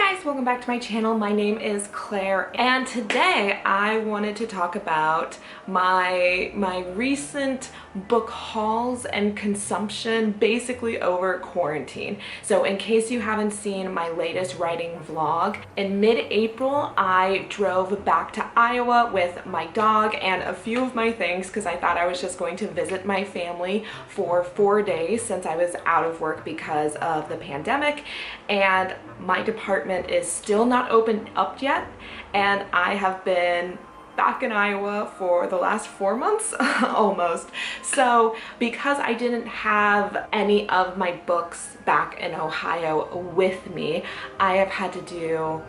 guys, welcome back to my channel. My name is Claire and today I wanted to talk about my recent book hauls and consumption basically over quarantine. So in case you haven't seen my latest writing vlog, in mid-April I drove back to Iowa with my dog and a few of my things because I thought I was just going to visit my family for 4 days since I was out of work because of the pandemic, and my department is still not opened up yet and I have been back in Iowa for the last 4 months almost. So because I didn't have any of my books back in Ohio with me, I have had to do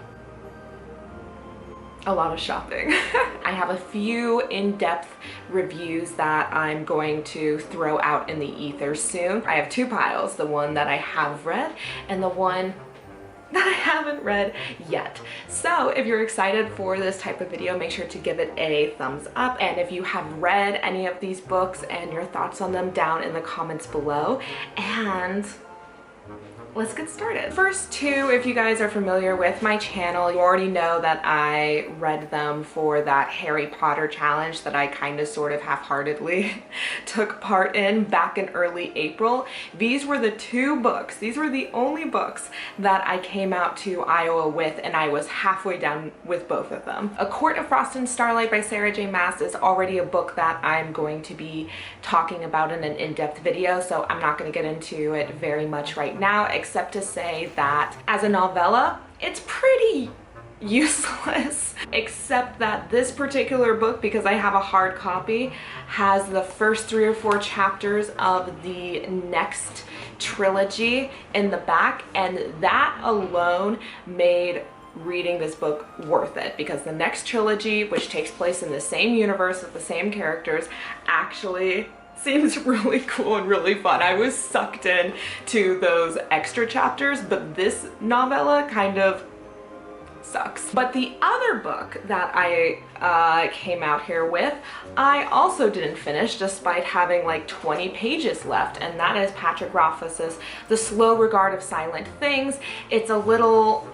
a lot of shopping. I have a few in-depth reviews that I'm going to throw out in the ether soon. I have 2 piles, the one that I have read and the one that I haven't read yet. So if you're excited for this type of video, make sure to give it a thumbs up. And if you have read any of these books and your thoughts on them, down in the comments below. And let's get started. First 2, if you guys are familiar with my channel, you already know that I read them for that Harry Potter challenge that I kind of sort of half-heartedly took part in back in early April. These were the 2 books, these were the only books that I came out to Iowa with, and I was halfway done with both of them. A Court of Frost and Starlight by Sarah J. Maas is already a book that I'm going to be talking about in an in-depth video, so I'm not going to get into it very much right now, except to say that as a novella, it's pretty useless, except that this particular book, because I have a hard copy, has the first 3 or 4 chapters of the next trilogy in the back, and that alone made reading this book worth it, because the next trilogy, which takes place in the same universe with the same characters, actually seems really cool and really fun. I was sucked in to those extra chapters, but this novella kind of sucks. But the other book that I came out here with, I also didn't finish despite having like 20 pages left, and that is Patrick Rothfuss's The Slow Regard of Silent Things. It's a little...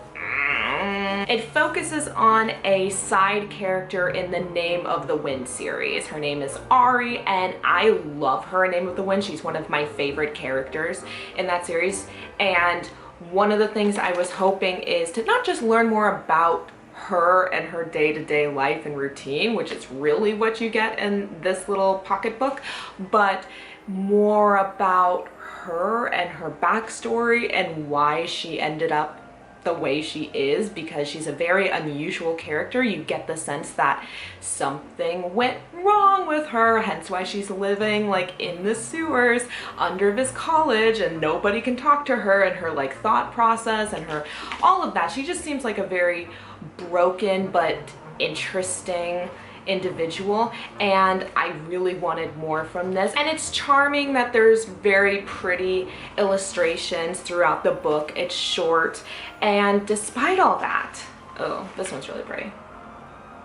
It focuses on a side character in the Name of the Wind series. Her name is Ari, and I love her in Name of the Wind. She's one of my favorite characters in that series. And one of the things I was hoping is to not just learn more about her and her day-to-day life and routine, which is really what you get in this little pocketbook, but more about her and her backstory and why she ended up the way she is, because she's a very unusual character. You get the sense that something went wrong with her, hence why she's living like in the sewers under this college and nobody can talk to her, and her like thought process and her all of that. She just seems like a very broken but interesting individual, and I really wanted more from this. And it's charming that there's very pretty illustrations throughout the book. It's short, and despite all that, oh, this one's really pretty.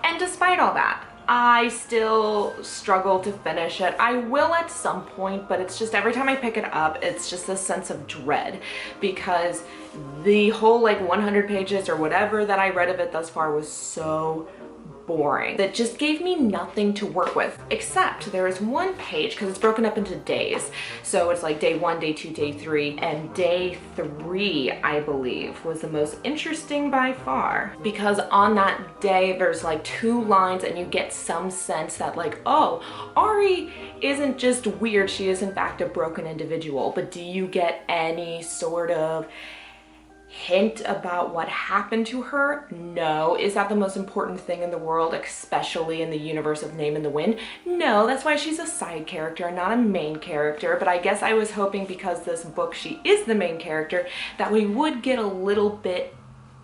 And despite all that, I still struggle to finish it. I will at some point, but it's just every time I pick it up, it's just this sense of dread, because the whole like 100 pages or whatever that I read of it thus far was so boring. That just gave me nothing to work with, except there is one page, because it's broken up into days. So it's like day 1, day 2, day 3, and day 3, I believe, was the most interesting by far, because on that day there's like 2 lines and you get some sense that like, oh, Ari isn't just weird, she is in fact a broken individual. But do you get any sort of hint about what happened to her? No. Is that the most important thing in the world, especially in the universe of Name in the Wind? No, that's why she's a side character and not a main character. But I guess I was hoping, because this book she is the main character, that we would get a little bit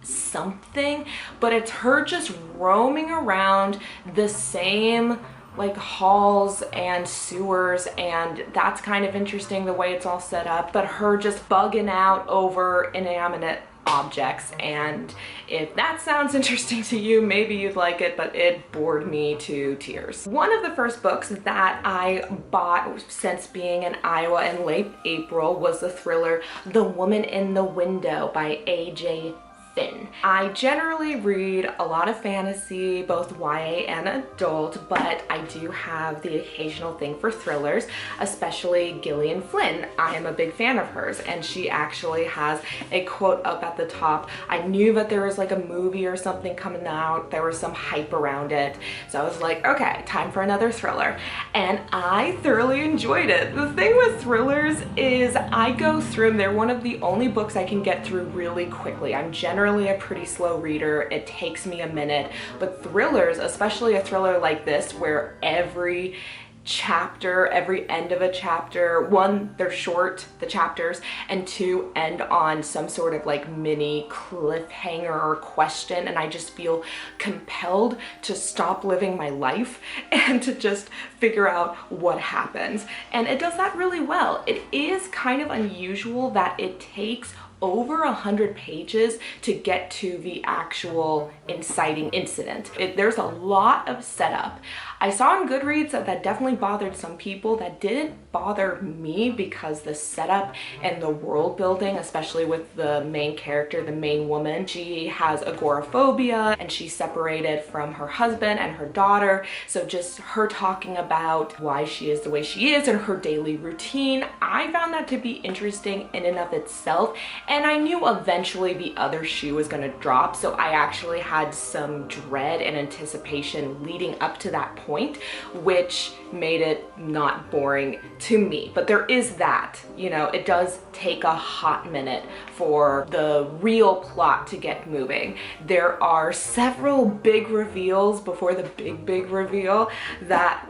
something, but it's her just roaming around the same like halls and sewers, and that's kind of interesting the way it's all set up, but her just bugging out over inanimate objects. And if that sounds interesting to you, maybe you'd like it, but it bored me to tears. One of the first books that I bought since being in Iowa in late April was the thriller The Woman in the Window by A.J. thin. I generally read a lot of fantasy, both YA and adult, but I do have the occasional thing for thrillers, especially Gillian Flynn. I am a big fan of hers, and she actually has a quote up at the top. I knew that there was like a movie or something coming out. There was some hype around it. So I was like, okay, time for another thriller. And I thoroughly enjoyed it. The thing with thrillers is I go through them. They're one of the only books I can get through really quickly. I'm generally a pretty slow reader. It takes me a minute, but thrillers, especially a thriller like this, where every chapter, every end of a chapter, one, they're short, the chapters, and two, end on some sort of like mini cliffhanger or question, and I just feel compelled to stop living my life and to just figure out what happens. And it does that really well. It is kind of unusual that it takes over 100 pages to get to the actual inciting incident. There's a lot of setup. I saw on Goodreads that definitely bothered some people. That didn't bother me because the setup and the world building, especially with the main character, the main woman, she has agoraphobia and she's separated from her husband and her daughter. So just her talking about why she is the way she is and her daily routine, I found that to be interesting in and of itself. And I knew eventually the other shoe was gonna drop, so I actually had some dread and anticipation leading up to that point, which made it not boring to me. But there is that, you know, it does take a hot minute for the real plot to get moving. There are several big reveals before the big reveal that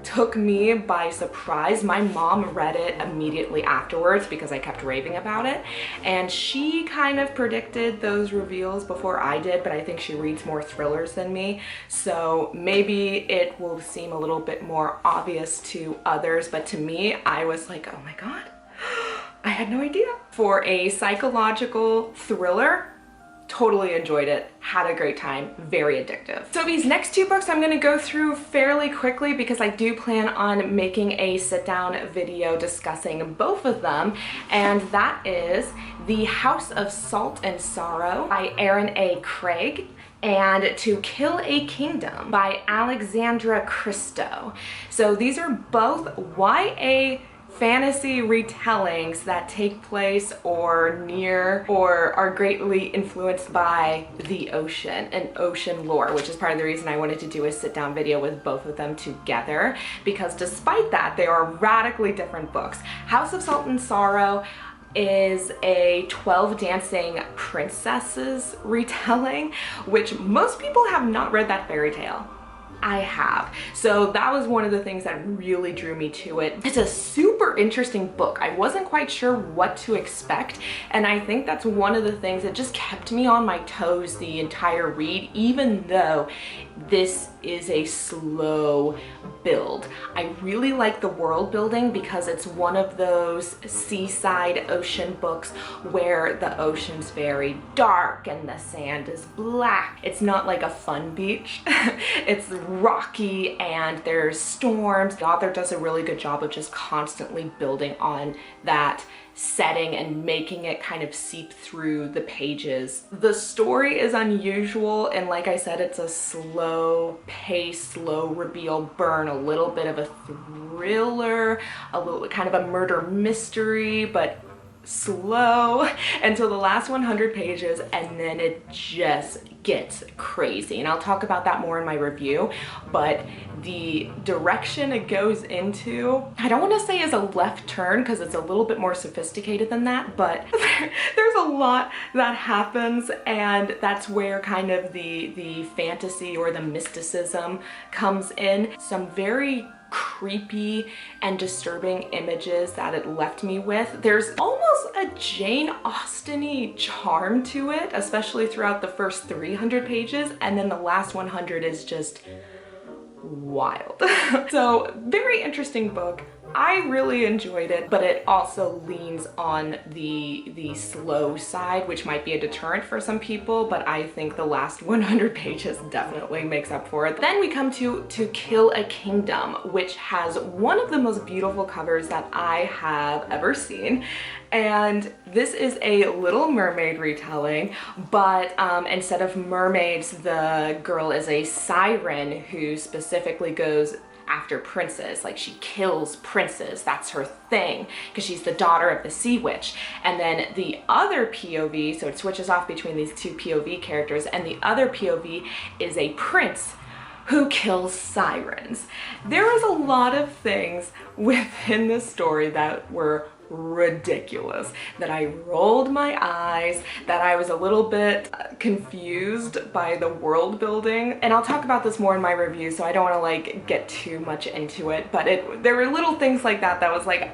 took me by surprise. My mom read it immediately afterwards because I kept raving about it, and she kind of predicted those reveals before I did, but I think she reads more thrillers than me, so maybe it will seem a little bit more obvious to others, but to me, I was like, oh my god, I had no idea. For a psychological thriller, totally enjoyed it, had a great time, very addictive. So these next two books I'm gonna go through fairly quickly because I do plan on making a sit-down video discussing both of them, and that is The House of Salt and Sorrow by Erin A. Craig and To Kill a Kingdom by Alexandra Christo. So these are both YA fantasy retellings that take place or near or are greatly influenced by the ocean and ocean lore, which is part of the reason I wanted to do a sit-down video with both of them together, because despite that, they are radically different books. House of Salt and Sorrow is a 12 Dancing Princesses retelling, which most people have not read that fairy tale. I have. So that was one of the things that really drew me to it. It's a super interesting book. I wasn't quite sure what to expect, and I think that's one of the things that just kept me on my toes the entire read, even though this is a slow build. I really like the world building because it's one of those seaside ocean books where the ocean's very dark and the sand is black. It's not like a fun beach. It's rocky and there's storms. The author does a really good job of just constantly building on that setting and making it kind of seep through the pages. The story is unusual, and like I said, it's a slow pace, slow reveal burn, a little bit of a thriller, a little kind of a murder mystery, but slow until the last 100 pages, and then it just gets crazy, and I'll talk about that more in my review. But the direction it goes into, I don't want to say is a left turn because it's a little bit more sophisticated than that, but there's a lot that happens, and that's where kind of the fantasy or the mysticism comes in. Some very creepy and disturbing images that it left me with. There's almost a Jane Austen-y charm to it, especially throughout the first 300 pages, and then the last 100 is just wild. So very interesting book. I really enjoyed it, but it also leans on the slow side, which might be a deterrent for some people, but I think the last 100 pages definitely makes up for it. Then we come to Kill a Kingdom, which has one of the most beautiful covers that I have ever seen. And this is a Little Mermaid retelling, but instead of mermaids, the girl is a siren who specifically goes after princes. Like, she kills princes, that's her thing, because she's the daughter of the sea witch. And then the other POV, so it switches off between these two POV characters, and the other POV is a prince who kills sirens. There was a lot of things within this story that were ridiculous, that I rolled my eyes, that I was a little bit confused by the world building. And I'll talk about this more in my review, so I don't want to like get too much into it, but there were little things like that was like,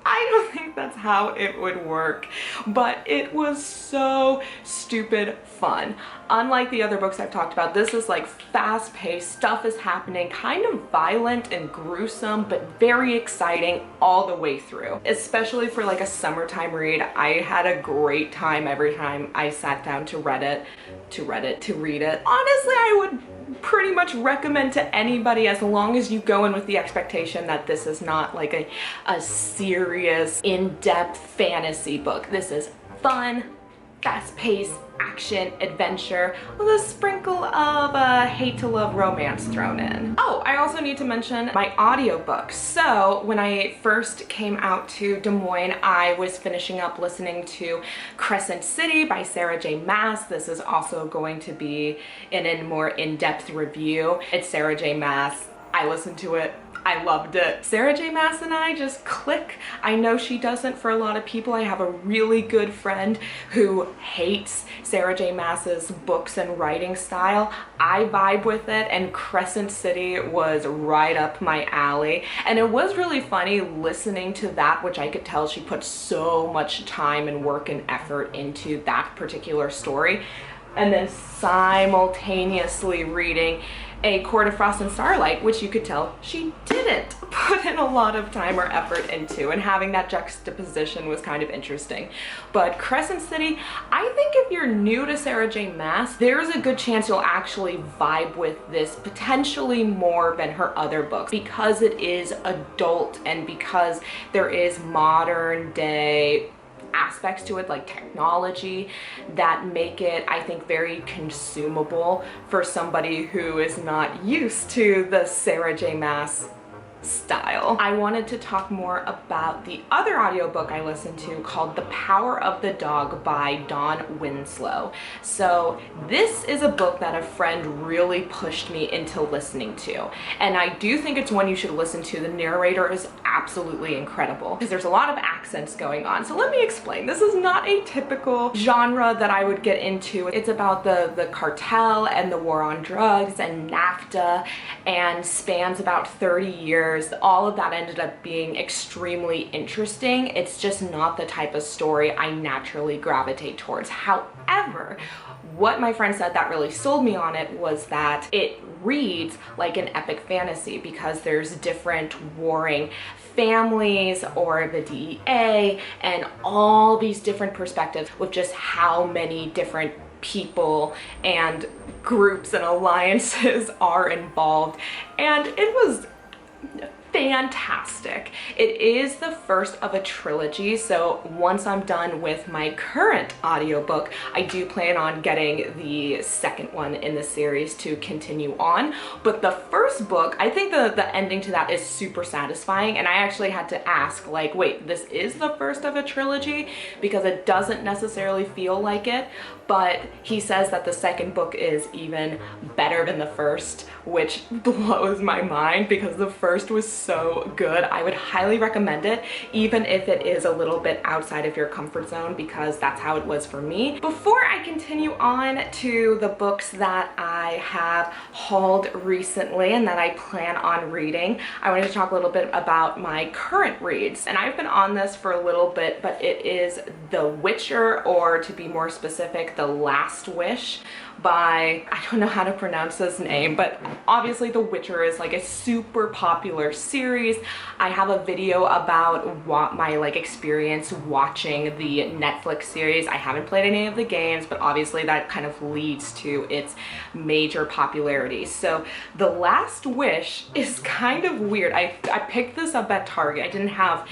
I don't think that's how it would work, but it was so stupid fun. Unlike the other books I've talked about, this is like fast-paced, stuff is happening, kind of violent and gruesome, but very exciting all the way through. Especially for like a summertime read, I had a great time every time I sat down to read it. Honestly, I would pretty much recommend to anybody, as long as you go in with the expectation that this is not like a serious, in-depth fantasy book. This is fun, fast-paced action adventure with a sprinkle of hate to love romance thrown in. Oh, I also need to mention my audiobook. So when I first came out to Des Moines, I was finishing up listening to Crescent City by Sarah J. Maas. This is also going to be in a more in-depth review. It's Sarah J. Maas. I listened to it. I loved it. Sarah J. Maas and I just click. I know she doesn't for a lot of people. I have a really good friend who hates Sarah J. Maas's books and writing style. I vibe with it, and Crescent City was right up my alley. And it was really funny listening to that, which I could tell she put so much time and work and effort into that particular story, and then simultaneously reading A Court of Frost and Starlight, which you could tell she didn't put in a lot of time or effort into, and having that juxtaposition was kind of interesting. But Crescent City, I think if you're new to Sarah J. Maas, there's a good chance you'll actually vibe with this potentially more than her other books, because it is adult and because there is modern day aspects to it, like technology, that make it, I think, very consumable for somebody who is not used to the Sarah J. Maas style. I wanted to talk more about the other audiobook I listened to called The Power of the Dog by Dawn Winslow. So this is a book that a friend really pushed me into listening to, and I do think it's one you should listen to. The narrator is absolutely incredible because there's a lot of accents going on. So let me explain. This is not a typical genre that I would get into. It's about the cartel and the war on drugs and NAFTA, and spans about 30 years. All of that ended up being extremely interesting. It's just not the type of story I naturally gravitate towards. However, what my friend said that really sold me on it was that it reads like an epic fantasy, because there's different warring families or the DEA and all these different perspectives with just how many different people and groups and alliances are involved. And it was fantastic. It is the first of a trilogy, so once I'm done with my current audiobook, I do plan on getting the second one in the series to continue on. But the first book, I think the ending to that is super satisfying, and I actually had to ask, like, wait, this is the first of a trilogy? Because it doesn't necessarily feel like it, but he says that the second book is even better than the first, which blows my mind because the first was so good. I would highly recommend it, even if it is a little bit outside of your comfort zone, because that's how it was for me. Before I continue on to the books that I have hauled recently and that I plan on reading, I wanted to talk a little bit about my current reads. And I've been on this for a little bit, but it is The Witcher, or to be more specific, The Last Wish by, I don't know how to pronounce this name, but obviously The Witcher is like a super popular series. I have a video about what my like experience watching the Netflix series. I haven't played any of the games, but obviously that kind of leads to its major popularity. So The Last Wish is kind of weird. I picked this up at Target. I didn't have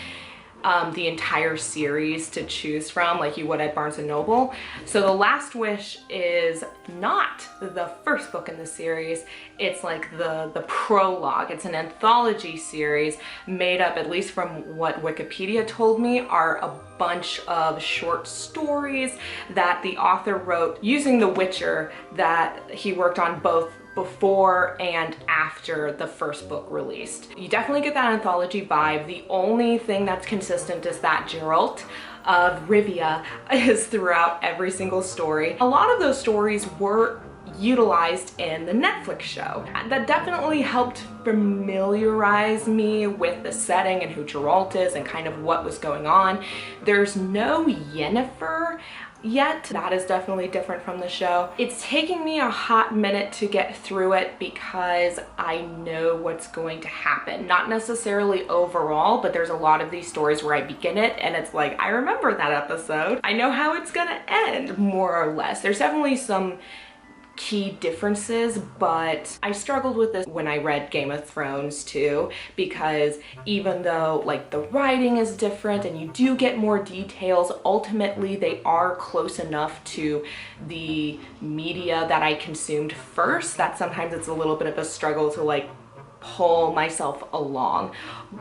the entire series to choose from like you would at Barnes & Noble. So The Last Wish is not the first book in the series. It's like the prologue. It's an anthology series made up, at least from what Wikipedia told me, are a bunch of short stories that the author wrote using The Witcher that he worked on both before and after the first book released. You definitely get that anthology vibe. The only thing that's consistent is that Geralt of Rivia is throughout every single story. A lot of those stories were utilized in the Netflix show. That definitely helped familiarize me with the setting and who Geralt is and kind of what was going on. There's no Yennefer yet. That is definitely different from the show. It's taking me a hot minute to get through it because I know what's going to happen. Not necessarily overall, but there's a lot of these stories where I begin it and it's like, I remember that episode. I know how it's gonna end, more or less. There's definitely some key differences, but I struggled with this when I read Game of Thrones too, because even though like the writing is different and you do get more details, ultimately they are close enough to the media that I consumed first that sometimes it's a little bit of a struggle to like pull myself along,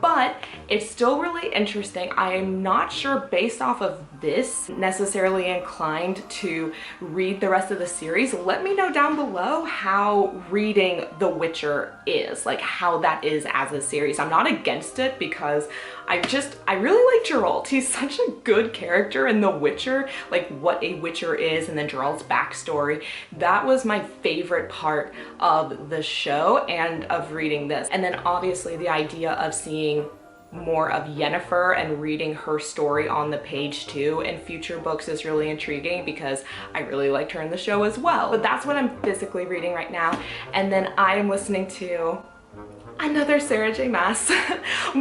but it's still really interesting. I am not sure based off of this necessarily inclined to read the rest of the series. Let me know down below how reading The Witcher is, like how that is as a series. I'm not against it because I really like Geralt. He's such a good character in The Witcher, like what a Witcher is and then Geralt's backstory. That was my favorite part of the show and of reading this. And then obviously the idea of seeing more of Yennefer and reading her story on the page too in future books is really intriguing because I really liked her in the show as well. But that's what I'm physically reading right now. And then I am listening to another Sarah J Maas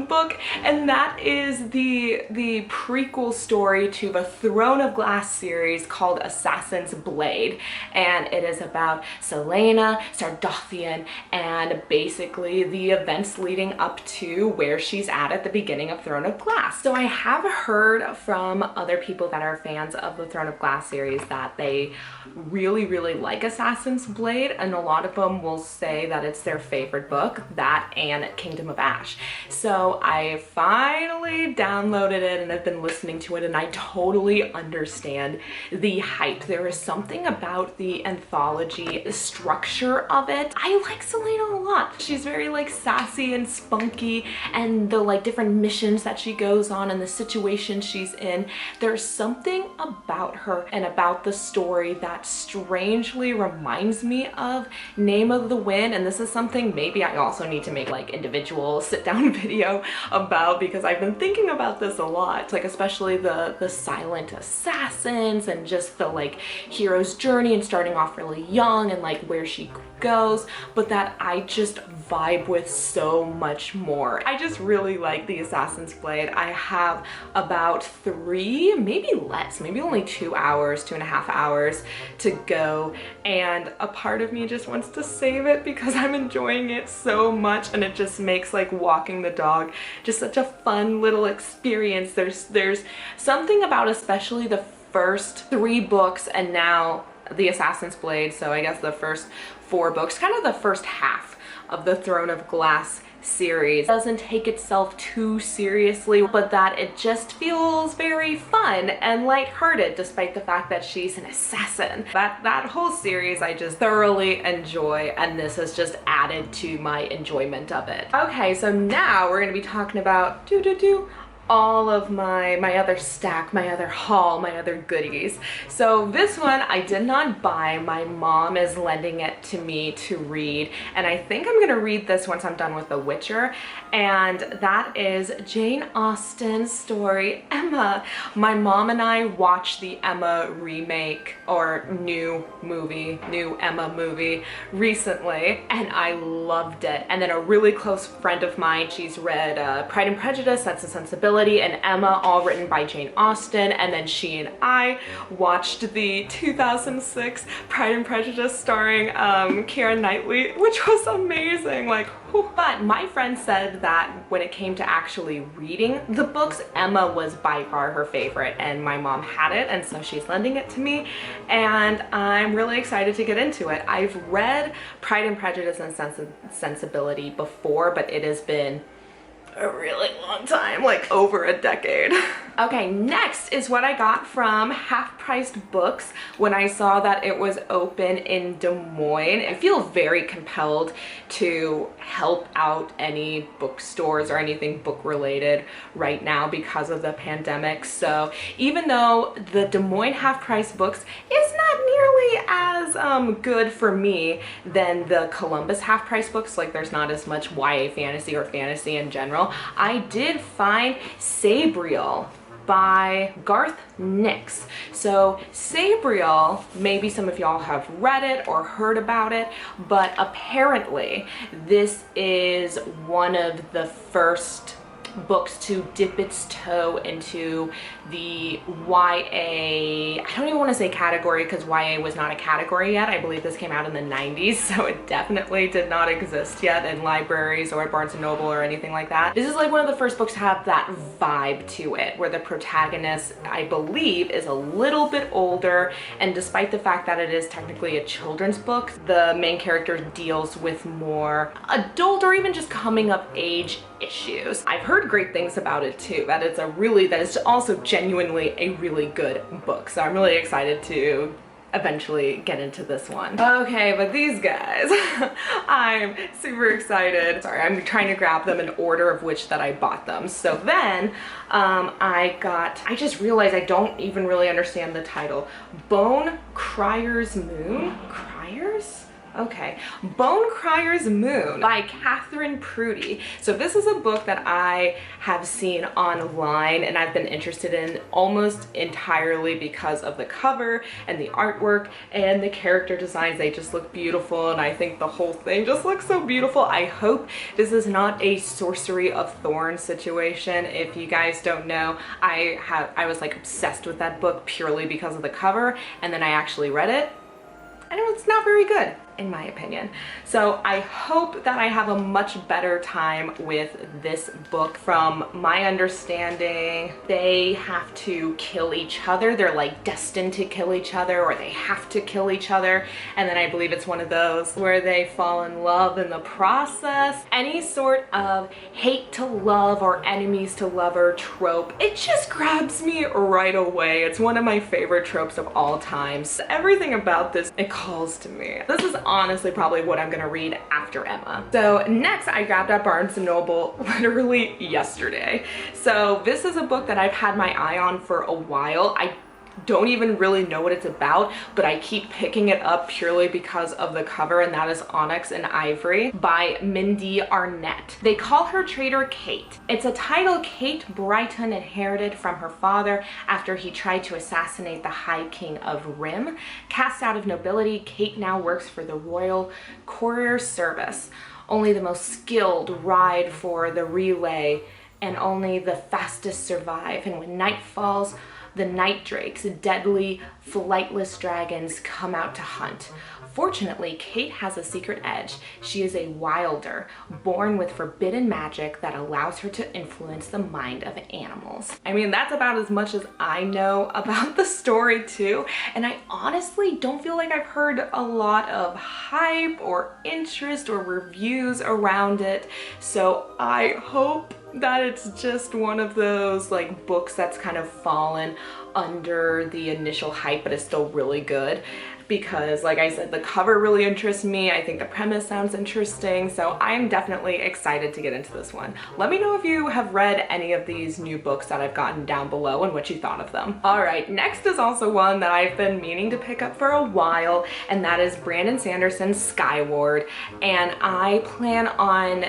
book, and that is the prequel story to the Throne of Glass series called Assassin's Blade, and it is about Selena Sardothian and basically the events leading up to where she's at the beginning of Throne of Glass. So I have heard from other people that are fans of the Throne of Glass series that they really like Assassin's Blade, and a lot of them will say that it's their favorite book, that and Kingdom of Ash. So I finally downloaded it and I've been listening to it, and I totally understand the hype. There is something about the anthology structure of it. I like Selena a lot. She's very like sassy and spunky, and the like different missions that she goes on and the situation she's in. There's something about her and about the story that strangely reminds me of Name of the Wind, and this is something maybe I also need to make like individual sit-down video about because I've been thinking about this a lot, like especially the silent assassins and just the like hero's journey and starting off really young and like where she goes, but that I just vibe with so much more. I just really like the Assassin's Blade. I have about 3, maybe less, maybe only 2 hours, 2.5 hours to go, and a part of me just wants to save it because I'm enjoying it so much, and it just makes like walking the dog just such a fun little experience. There's something about especially the first 3 books and now the Assassin's Blade, so I guess the first 4 books, kind of the first half of the Throne of Glass series, doesn't take itself too seriously, but that it just feels very fun and lighthearted despite the fact that she's an assassin. That whole series I just thoroughly enjoy, and this has just added to my enjoyment of it. Okay, so now we're gonna be talking about all of my other stack, my other haul, my other goodies. So this one I did not buy. My mom is lending it to me to read, and I think I'm gonna read this once I'm done with The Witcher, and that is Jane Austen's story, Emma. My mom and I watched the Emma remake or new Emma movie recently, and I loved it. And then a really close friend of mine, she's read Pride and Prejudice, Sense and Sensibility, and Emma, all written by Jane Austen, and then she and I watched the 2006 Pride and Prejudice starring Keira Knightley, which was amazing. Like, whew. But my friend said that when it came to actually reading the books, Emma was by far her favorite, and my mom had it, and so she's lending it to me, and I'm really excited to get into it. I've read Pride and Prejudice and Sense and Sensibility before, but it has been a really long time, like over a decade. Okay, next is what I got from Half-Priced Books when I saw that it was open in Des Moines. I feel very compelled to help out any bookstores or anything book related right now because of the pandemic. So even though the Des Moines Half-Priced Books is not nearly as good for me than the Columbus Half-Priced Books, like there's not as much YA fantasy or fantasy in general, I did find Sabriel by Garth Nix. So Sabriel, maybe some of y'all have read it or heard about it, but apparently this is one of the first books to dip its toe into the YA, I don't even want to say category because YA was not a category yet. I believe this came out in the 90s, so it definitely did not exist yet in libraries or at Barnes & Noble or anything like that. This is like one of the first books to have that vibe to it, where the protagonist, I believe, is a little bit older, and despite the fact that it is technically a children's book, the main character deals with more adult or even just coming of age issues. I've heard great things about it too, that it's also genuinely a really good book, so I'm really excited to eventually get into this one. Okay, but these guys, I'm super excited. Sorry, I'm trying to grab them in order of which that I bought them. So then I just realized I don't even really understand the title. Criers Moon? Criers? Okay, Criers Moon by Catherine Prudy. So this is a book that I have seen online and I've been interested in almost entirely because of the cover and the artwork and the character designs. They just look beautiful, and I think the whole thing just looks so beautiful. I hope this is not a Sorcery of Thorn situation. If you guys don't know, I was like obsessed with that book purely because of the cover, and then I actually read it, and it's not very good, in my opinion. So I hope that I have a much better time with this book. From my understanding, they have to kill each other. They're like destined to kill each other, or they have to kill each other. And then I believe it's one of those where they fall in love in the process. Any sort of hate to love or enemies to lover trope, it just grabs me right away. It's one of my favorite tropes of all times. Everything about this, it calls to me. This is honestly probably what I'm gonna read after Emma. So next I grabbed at Barnes & Noble literally yesterday. So this is a book that I've had my eye on for a while. I don't even really know what it's about, but I keep picking it up purely because of the cover, and that is Onyx and Ivory by Mindy Arnett. They call her Traitor Kate. It's a title Kate Brighton inherited from her father after he tried to assassinate the High King of Rim. Cast out of nobility, Kate now works for the Royal Courier Service. Only the most skilled ride for the relay, and only the fastest survive. And when night falls, the night drakes, deadly, flightless dragons, come out to hunt. Fortunately, Kate has a secret edge. She is a wilder, born with forbidden magic that allows her to influence the mind of animals. I mean, that's about as much as I know about the story too, and I honestly don't feel like I've heard a lot of hype or interest or reviews around it, so I hope that it's just one of those like books that's kind of fallen under the initial hype but is still really good. because like I said, the cover really interests me. I think the premise sounds interesting, so I'm definitely excited to get into this one. Let me know if you have read any of these new books that I've gotten down below and what you thought of them. All right, next is also one that I've been meaning to pick up for a while, and that is Brandon Sanderson's Skyward, and I plan on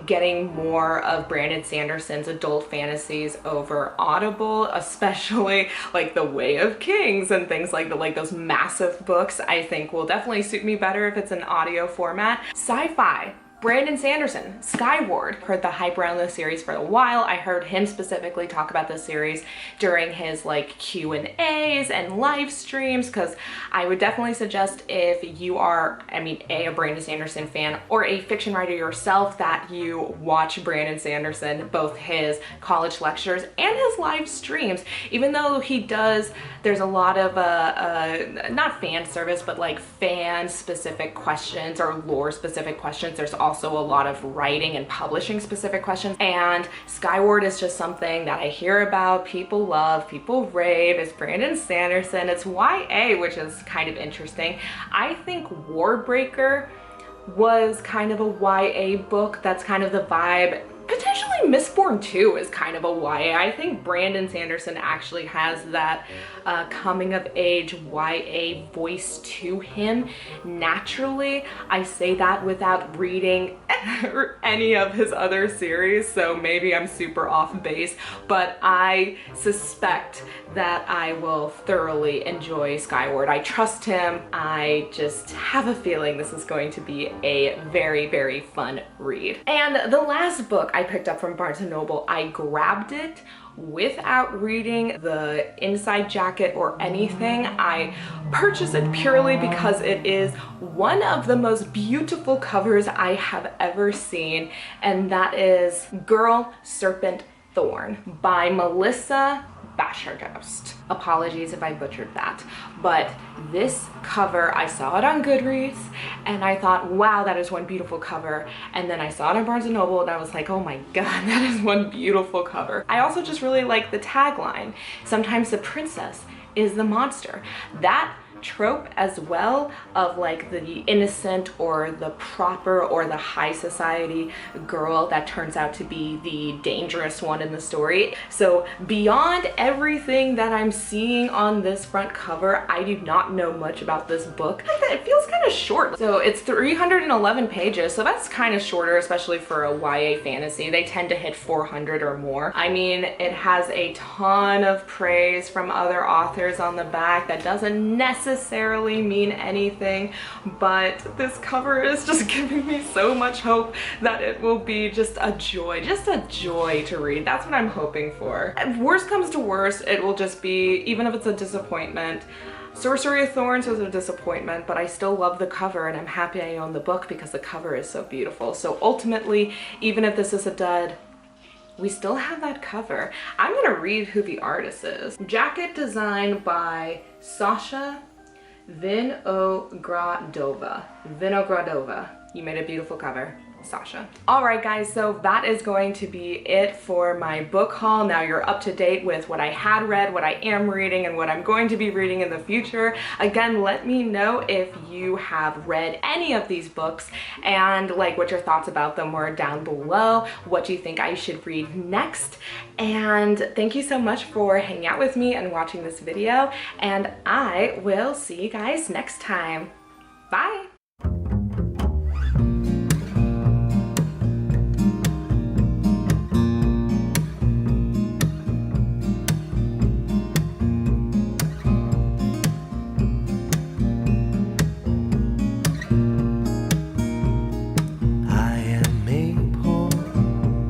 getting more of Brandon Sanderson's adult fantasies over Audible, especially like The Way of Kings and things like those massive books. I think will definitely suit me better if it's an audio format. Sci-fi. Brandon Sanderson, Skyward. Heard the hype around this series for a while. I heard him specifically talk about this series during his like Q&As and live streams, because I would definitely suggest if you are, a Brandon Sanderson fan or a fiction writer yourself, that you watch Brandon Sanderson, both his college lectures and his live streams. Even though he does, there's a lot of, not fan service, but like fan specific questions or lore specific questions. There's also a lot of writing and publishing specific questions, and Skyward is just something that I hear about, people love, people rave. It's Brandon Sanderson, it's YA, which is kind of interesting. I think Warbreaker was kind of a YA book. That's kind of the vibe. Potentially Mistborn 2 is kind of a YA. I think Brandon Sanderson actually has that coming of age YA voice to him naturally. I say that without reading any of his other series, so maybe I'm super off base, but I suspect that I will thoroughly enjoy Skyward. I trust him. I just have a feeling this is going to be a very, very fun read. And the last book I picked up from Barnes & Noble, I grabbed it without reading the inside jacket or anything. I purchased it purely because it is one of the most beautiful covers I have ever seen, and that is Girl, Serpent, Thorn by Melissa Bashardoust. Apologies if I butchered that, but this cover, I saw it on Goodreads and I thought, wow, that is one beautiful cover. And then I saw it on Barnes & Noble and I was like, oh my God, that is one beautiful cover. I also just really like the tagline, sometimes the princess is the monster. That trope as well of like the innocent or the proper or the high society girl that turns out to be the dangerous one in the story. So beyond everything that I'm seeing on this front cover, I do not know much about this book. It feels kind of short. So it's 311 pages, so that's kind of shorter, especially for a YA fantasy. They tend to hit 400 or more. I mean, it has a ton of praise from other authors on the back. That doesn't necessarily mean anything, but this cover is just giving me so much hope that it will be just a joy to read. That's what I'm hoping for. If worst comes to worst, it will just be, even if it's a disappointment. Sorcery of Thorns was a disappointment, but I still love the cover and I'm happy I own the book because the cover is so beautiful. So ultimately, even if this is a dud, we still have that cover. I'm gonna read who the artist is. Jacket design by Sasha Vinogradova. You made a beautiful cover, Sasha. All right guys, so that is going to be it for my book haul. Now you're up to date with what I had read, what I am reading, and what I'm going to be reading in the future. Again, let me know if you have read any of these books and like what your thoughts about them were down below. What do you think I should read next? And thank you so much for hanging out with me and watching this video, and I will see you guys next time.